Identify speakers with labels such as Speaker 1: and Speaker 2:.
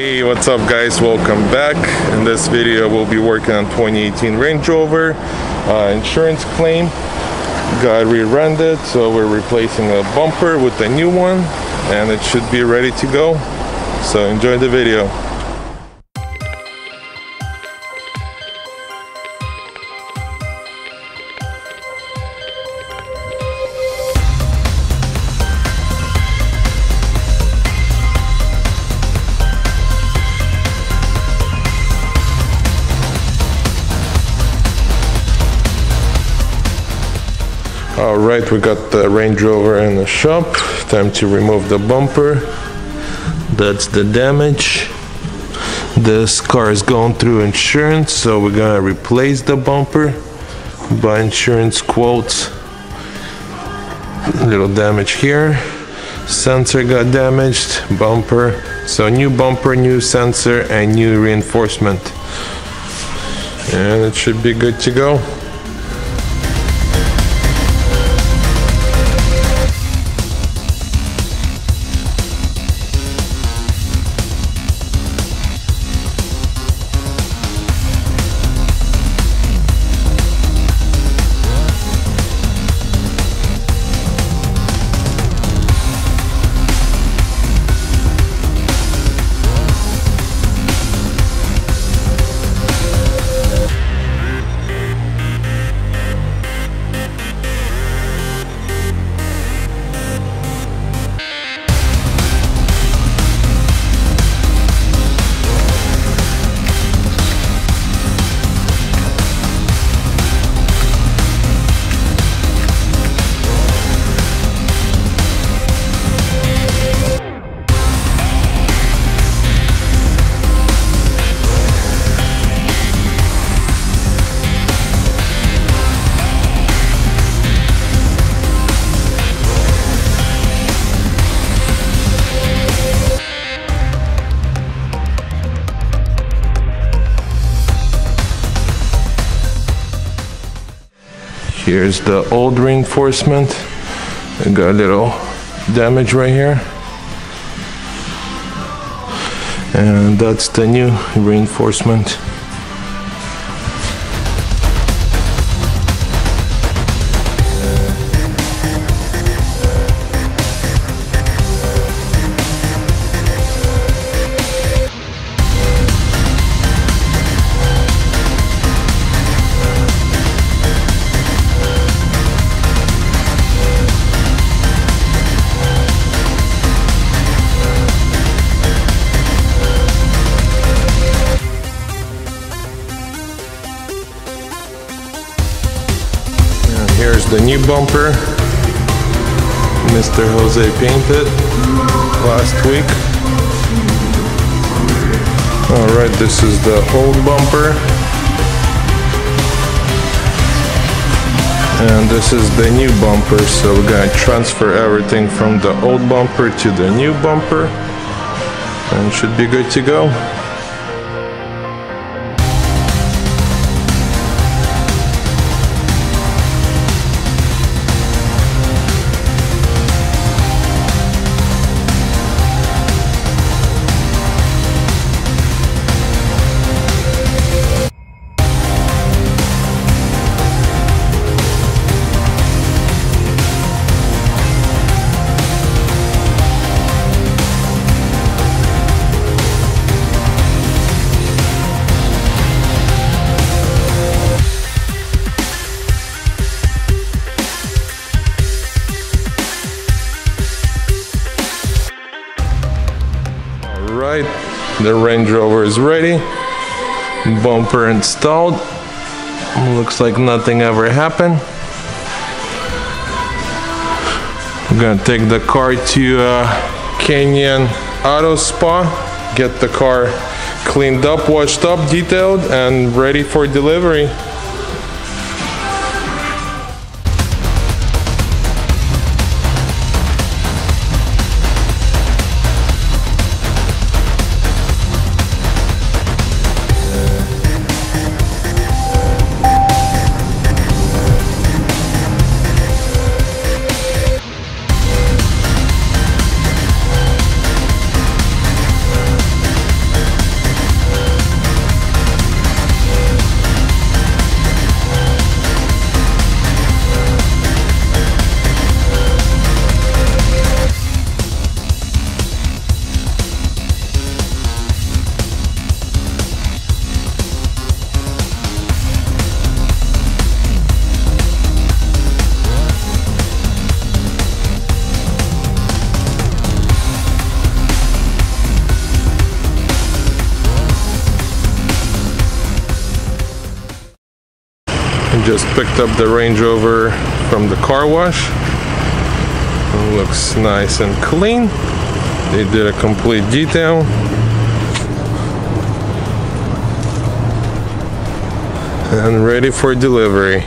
Speaker 1: Hey, what's up guys, welcome back. In this video we'll be working on 2018 Range Rover insurance claim. Got re-rendered, so we're replacing a bumper with a new one and it should be ready to go, so enjoy the video. Alright, we got the Range Rover in the shop. Time to remove the bumper. That's the damage. This car is going through insurance, so we're gonna replace the bumper by insurance quotes. Little damage here. Sensor got damaged, bumper. So new bumper, new sensor, and new reinforcement. And it should be good to go. Here's the old reinforcement. I got a little damage right here. And that's the new reinforcement. Here's the new bumper. Mr. Jose painted last week. Alright, this is the old bumper. And this is the new bumper, so we're gonna transfer everything from the old bumper to the new bumper. And should be good to go. Right, the Range Rover is ready. Bumper installed. Looks like nothing ever happened. I'm gonna take the car to Canyon Auto Spa, get the car cleaned up, washed up, detailed, and ready for delivery. Just picked up the Range Rover from the car wash. It looks nice and clean. They did a complete detail. And ready for delivery.